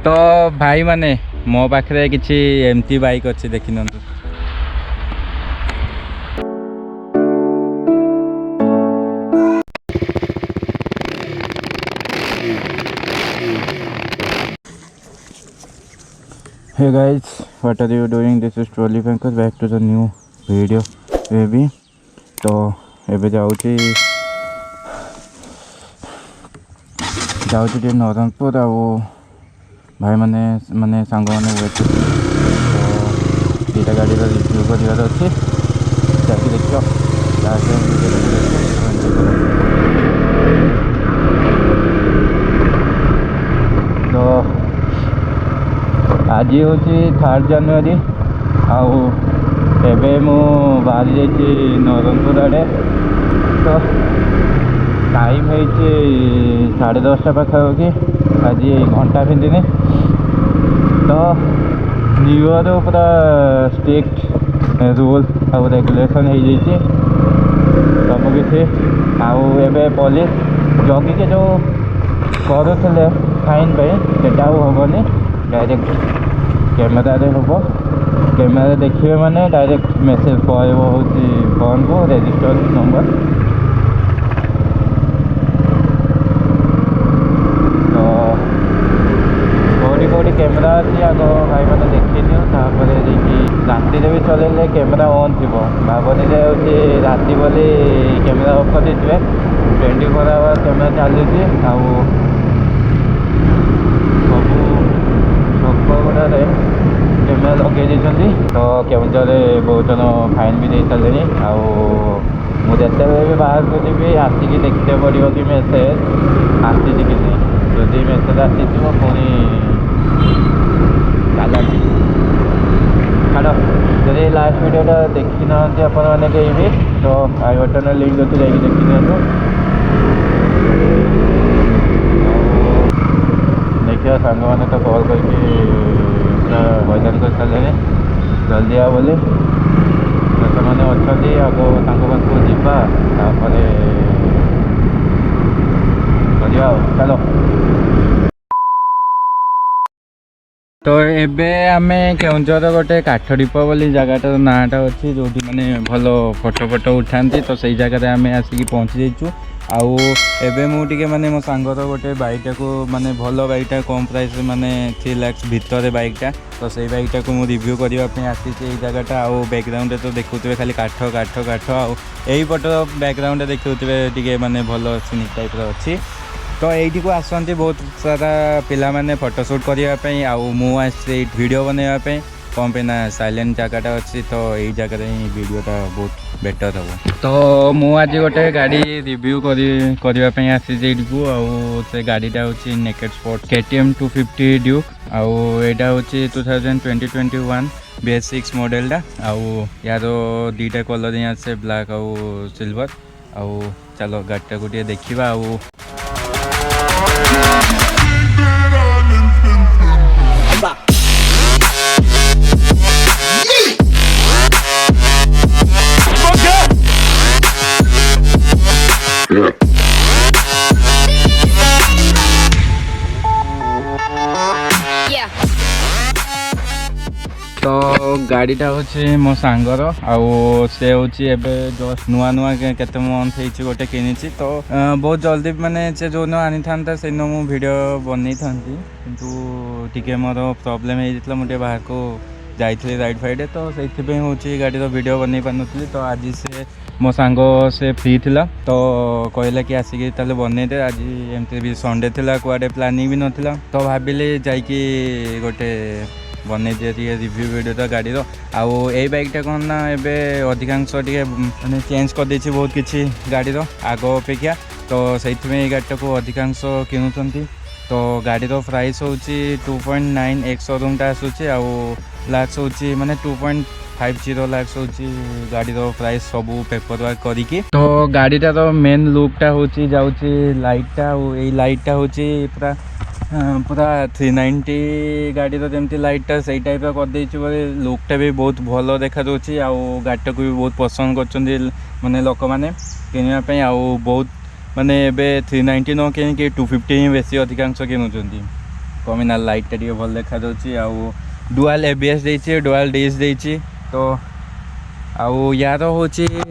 तो भाई माने मो पाखे किसी एमती बाइक अच्छी देखी न Hey guys, what are you doing? This is Trolley Pankaj back to the new video baby. तो एबे जाऊँगी नवरंगपुर आ भाई माने माने सांग मैंने वेट तो दुटा गाड़ी रिव्यू करार अच्छे जाकि देख तो आज हूँ 3 जनवरी आबे मु बाहरी जाइए नवरंगपुर आड़े तो टाइम है 10:30 पाखापाखि आज घंटा पिंधिनी तो न्यू ईयर पूरा स्ट्रिक्ट रूल आउ रेगुलेशन हो जाइए सब किसी आबे पुलिस जगिके जो करुले फाइन सेटा हेनी डायरेक्ट कैमेरा हम कैमेरा देखिए माने डायरेक्ट मेसेज पड़े हूँ फोन को रजिस्टर नंबर कौटी कैमेरा अच्छी आग भाई मैंने देखी निपर राति भी चलैले कैमेरा ऑन थी भावनी हूँ राति बोली कैमेरा ऑफ कर 24 आवर कैमेरा चलुची सब गुड़े कैमेरा लगे तो केवल बहुत जन फाइन भी दे सारे मुझे भी बाहर को जी आसिक देखते पड़ो कि मेसेज आसी कि जदि मेसेज आसी पुणी चलाची छाड़ जब लास्ट वीडियोटा देखी ना आपने कहीं भी तो आई बटन लिंक अच्छे जाकि देखी दिखाँ देखिए सांग मैंने तो कॉल करके पूरा हईरान कर सारे जल्दी आ बोली तो से अच्छा आग पाखक जापर चलो तो एबे आमे केउंझर गोटे काठडीप बोली जगह नाटा अच्छी जो मैंने भल फोटो फोटो उठाती तो सही जगह आम आसिक पहुँची जाइचु आउ एबे मुझे माने मो सांगर गोटे बाइकटा को माने भल बाइकटा कम प्राइस माने 3 लाख भितर बाइकटा तो सही बाइकटा को मुझे रिव्यू करने आसी जगहटा आउ बैकग्राउंड तो देखुए खाली काठ काठ काठ आईपट बैकग्राउंड देखुए माने भल सीनिक टाइप अच्छी तो यही को आसती बहुत सारा पिला माने फोटोशूट करने मुझे वीडियो बनवाई कौन पे ना साइलेंट जगहटा अच्छी तो यही जगह ही वीडियोटा बहुत बेटर हम तो मुझे गोटे गाड़ी रिव्यू करने आसी से गाड़ीटा हूँ नेकेड स्पोर्ट KTM 250 ड्यूक आईटा हूँ 2021 BS6 मॉडलटा यार दुटा कलर ही आसे ब्लैक आउ सिल्वर चलो गाड़ीटा को देखा तो गाड़ीटा हूँ मो सांगर से हूँ जस्ट नुआ नुआ केते मंथ हो गोटे किनी तो बहुत जल्दी माने से जो आनी था से मु वीडियो बन था कि मोर प्रॉब्लम होता मुझे बाहर को जाइए राइड फाइड तो से हूँ गाड़ी वीडियो बन पारे तो आज से मो सांग से फ्री थिला तो कहला कि आसिक ताले बनईदे आज एमती भी संडे थिला कुआडे प्लानिंग भी नथिला तो भाविली जाइकी गोटे बन दिए रिव्यू वीडियो गाड़ी आउ यही बाइकटा कौन ना एबे अधिकांश टे मैंने चेंज कर देछि बहुत किसी गाड़ी आग अपेक्षा तो से गाड़ीटा को अधिकांश किणुंट तो गाड़ी प्राइस हूँ 2.9 एक शोरूमटा आसूँ लाक्स हूँ माने 2.50 लाक्स हूँ गाड़ी प्राइस सब पेपर वर्क करी तो गाड़ीटार मेन लुकटा हूँ जाऊँगी लाइटटा यही लाइटटा हूँ पूरा पूरा 390 गाड़ी जमी लाइटटा से टाइप कर लुकटा भी बहुत भल देखा गाड़ीटा को भी बहुत पसंद कर माने लोक मैंने किनापी बहुत माने एबे 390 न कि 250 ही बेसी अधिकांश किनुंट कमिना लाइट टा भल देखा जाऊँ डुआल एबीएस देछि डुआल डिश देछि तो आउ यार हूँ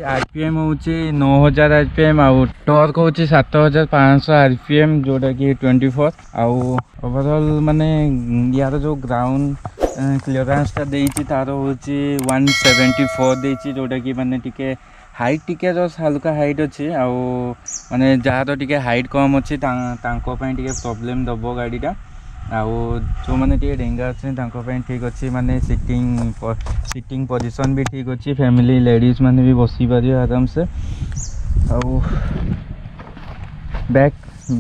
आरपीएम हूँ 9000 आरपीएम आउ टर्क हूँ 7500 आरपीएम जोटा कि 24 आउ ओवरऑल माने यार जो ग्राउंड क्लीयरेंसटा देछि तार हूँ 174 देछि जोटा कि माने टिके हाइट टिके जस्ट हल्का हाइट अच्छी आउ माने जार टिके हाइट कम अच्छी टिके प्रॉब्लम दबो गाड़ीटा आउ जो मैंने टे डेंगा अच्छे ठीक अच्छे माने सिटिंग पोजीशन भी ठीक अच्छी फैमिली लेडीज माने भी बसी पारे आराम से आउ बैक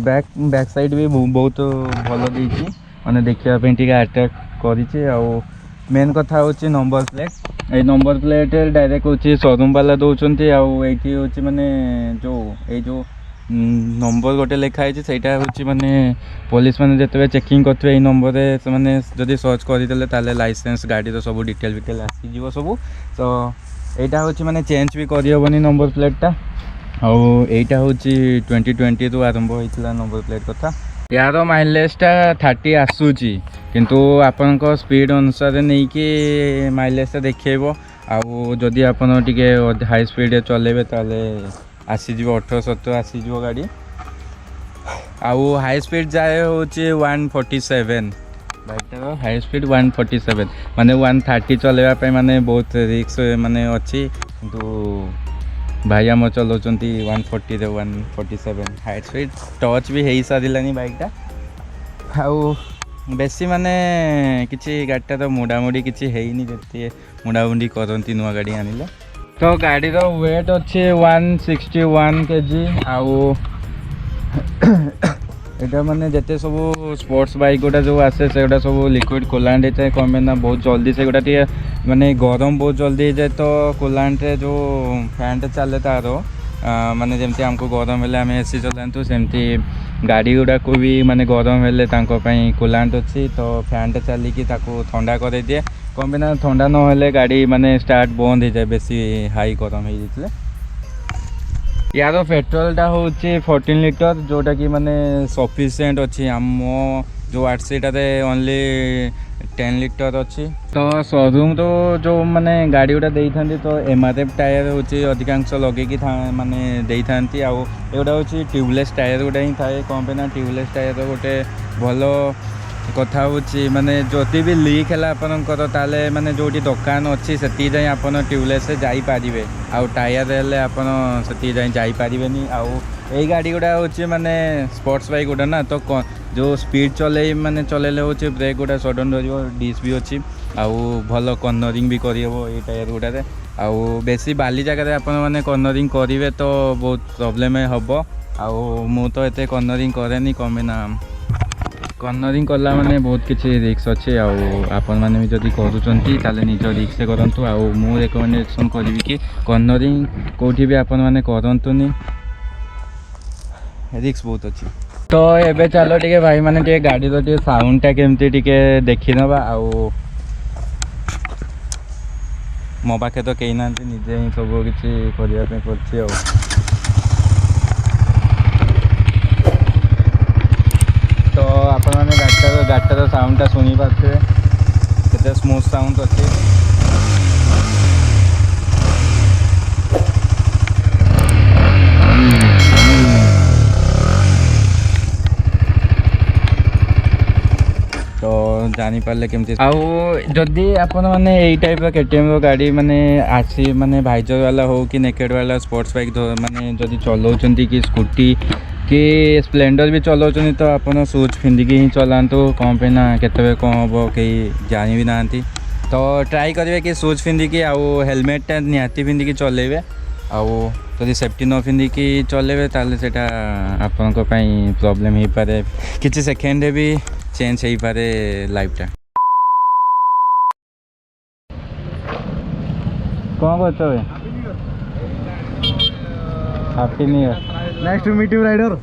बैक बैक साइड भी बहुत भल देछि माने देखिया पे टिके अट्रैक्ट करिछि आउ मेन कथा होछि नंबर प्लेट ए नंबर प्लेट डायरेक्ट होछि शोरूम वाला दउचंती आउ एठी होछि माने जो नंबर गोटे लिखाई सेटा हूँ माने पुलिस मैंने जिते चेकिंग करते ये नंबर से जदि सर्च करदे ताले लाइसेंस गाड़ी तो सब डिटेल विटेल आसीज सब तो यहाँ हूँ माने चेंज भी करहबनी नंबर प्लेटा आउ यहाँ हूँ 2020 रु आरंभ होता नंबर प्लेट कथा यार माइलेजटा 30 आसूची किंतु आपण स्पीड अनुसार नहीं कि माइलेजटा देखो आउ जदि आपण टिके हाई स्पीड चलेबे ताले आसीज 18-17 आसीज गाड़ी आउ हाई स्पीड जाए हूँ 147 बाइकटार हाई स्पीड 147 माने 130 चलेवाई माने बहुत रिक्स माने अच्छी किंतु भाई आम चलाउं 140 147 हाई स्पीड टच भी हो सारानी बाइकटा आउ बेसी माने किसी गाड़ीटा तो मुड़ामुड़ी किसी हैनी जे मुड़ामुड़ी करती नुआ गाड़ी आनिले तो गाड़ी रो वेट अच्छे 161 kg आउ एटा माने जते सब स्पोर्ट्स बाइक गोटा जो आसे से गोटा सब लिक्विड कूलांट होता है कम ना बहुत जल्दी से गोटा टे माने गरम बहुत जल्दी हो जाए तो कूलांट जो फैन चले तार माने जमती हमको गरम हेले आम एसी चलातु सेमती गाड़ी गुड़ा को भी माने गरम हेले कूलांट अच्छी तो फैन टा चलिकी ठंडा कर दिए कम बिना ठंडा न हेले गाड़ी माने स्टार्ट बंद हो जाए बेसी हाई गरम हो जाए यार पेट्रोलटा हूँ 14 लीटर जोटा कि माने सफिशिएंट अच्छी आम जो आरसीटारे ओनली 10 लीटर अच्छी तो शोरूम तो जो माने गाड़ी गुड़ा दे था तो एमआरएफ टायर हूँ अधिकांश लगे माने दे था आउटा हूँ ट्यूबलेस टायर गुड़ा ही थाए कम पे ट्यूबलेस टायर गोटे भल कथा हूँ माने जदि भी लीक है आपंकर ताले माने जो दुकान अच्छी से जाए आप ट्यूबलेस जापारे आउ टायर हेल्ले आप जापारे आउ यही गाड़ी गुड़ा हूँ माने स्पोर्ट्स बाइक गुड़ा ना तो जो स्पीड चले माने चलेले हूँ ब्रेक गुड़ा सडन धर डिश भी अच्छी आउ भल कर्नरिंग भी करहब ये टायर गुड़े आउ बेसी बाली जगह आप कर्नरिंग करेंगे तो बहुत प्रोब्लेम हम आउ मु तो एते कर्नरिंग करेनी कमेना कर्नरिंग कला माने बहुत किसी रिक्स अच्छे आपण मैंने भी जदि करूँगी ताले निज रिक्स करूँ आउ मु रेकमेंडेशन करी कि कर्नरिंग कौटी भी आपण मैंने करतुनी रिक्स बहुत अच्छी तो एबे चलो टे भाई माने टे गाड़ी रो टे साउंडटा केमती टे देखी नबा आउ मो पाखे तो कहीं ना निजे ही सब किसी करने पड़े तो आपण मैंने गाड़ीटार साउंडटा शुणी पारे केते स्मूथ साउंड अच्छे तो जानी पारे केमती आउ जदि आपण मैंने यही टाइप केटीएम रो गाड़ी माने आसी माने भाइजर वाला हो कि नेकेड वाला स्पोर्ट्स बाइक माने जदि चलाउछंती कि स्कूटी कि स्प्लेंडर भी चलाउछंती तो आपण शूज पिंधिकी ही चलातु कौन पे ना केते कौन हम कहीं जानी भी ना तो ट्राई करेंगे कि शूज पिंधिकी आउ हेलमेटा निहाती पिंधिकी चलेबे आउ जदि सेफ्टी न पिंधिकी चलेबे ताले सेटा आपनको पई प्रॉब्लम हो पारे किछि सेकेंड भी चेंज हो पारे लाइफटा कौन करते हुए happy new year Nice to meet you, rider.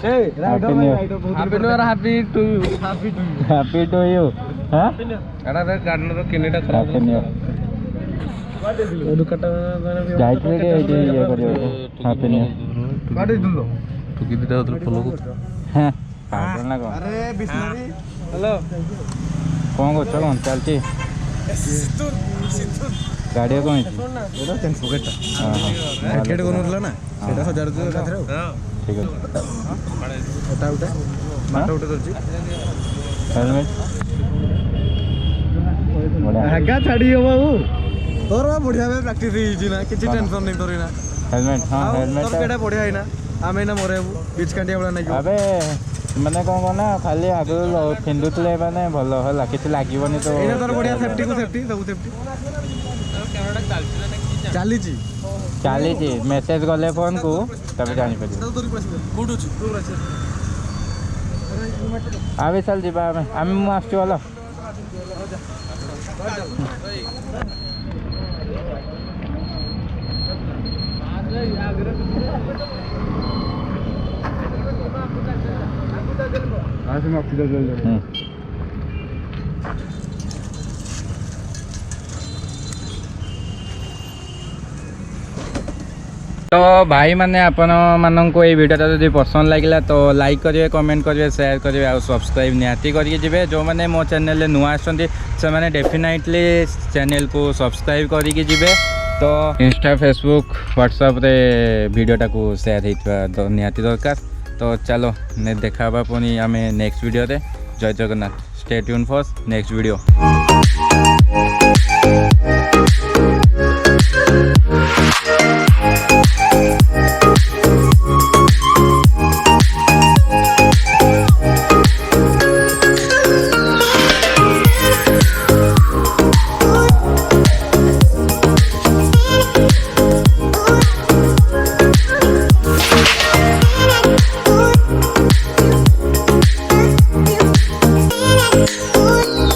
Hey, rider. Happy New Year. Happy New Year. Happy to you. Happy to you. Happy to you हां अरे गाड़ी रो किनेटा खराब हैप्पी न्यू ईयर ओदु कटा जाइत रे ये करियो हैप्पी न्यू ईयर गाड़ी दुल्लो तो किदिटा फॉलो हां ପାଗଳ ନା କ'ଣ? ଆରେ ବିଷ୍ଣୁରୀ ହ୍ୟାଲୋ କ'ଣ କରୁଛ କ'ଣ ଚାଲିଛି? ଗାଡ଼ି କ'ଣ ହେଇଛି? ଏଇଟା ଚେଞ୍ଜ ପକେଟଟା ଟିକେଟ୍ କରୁନଥିଲା ନା ସେଇଟା ସଜାଡ଼ୁଛୁ ଏକାଥରେ ଆଉ ଠିକ୍ ଅଛି। ଏଟା ଗୋଟେ ମାଟ ଗୋଟେ ଧରିଛି ହେଲମେଟ୍ ବଢ଼ିଆ। ହାଗା ଛାଡ଼ି ହବ ଆଉ ତୋର ବଢ଼ିଆ ଭାବେ ପ୍ରାକ୍ଟିସ୍ ହେଇଯାଇଛି ନା କିଛି ଟେନସନ୍ ନାହିଁ ତୋର ନା ହେଲମେଟ୍ ହଁ ତୋର ହେଲମେଟ୍ କେଟା ବଢ଼ିଆ ହେଇନା ଆମେ ଏଇନା ମରେଇବୁ ବିଚ୍ କାଟିଆ ଭଳିଆ ନାଇଁ ଆବେ ମାନେ କ'ଣ କହନା ଖାଲି ଆଗରୁ ପିନ୍ଧୁଥିଲେ ମାନେ ଭଲ ହେଲା କିଛି ଲାଗିବନି ତ। ଏଇନା ତୋର ବଢ଼ିଆ ସେଫ୍ଟିକୁ ସେଫ୍ଟି ସବୁ ସେଫ୍ଟି ଚାଲିଛି ଚାଲିଛି ମେସେଜ୍ ଗଲେ ଫୋନ୍କୁ ତମେ ଜାଣିପାରିବ। କୋଉଠି ଅଛି ଆବେ ଚାଲ ଯିବା ଆମେ ମୁଁ ଆସୁଛି ଭଲ। तो भाई मैंने आपण मानक ये वीडियोटा जब पसंद लगे तो लाइक करेंगे कमेंट करेंगे शेयर करेंगे और सब्सक्राइब निहाती करके जी जो मैंने मो चैनल नुआ आसने डेफिनेटली चैनल को सब्सक्राइब करके जी तो इंस्टा फेसबुक व्हाट्सएप रे वीडियोटा को शेयर होता निहाती दरकार। तो चलो ने देखा पुणी आम नेक्स्ट वीडियो रे। जय Jagannath. Stay tune for next video.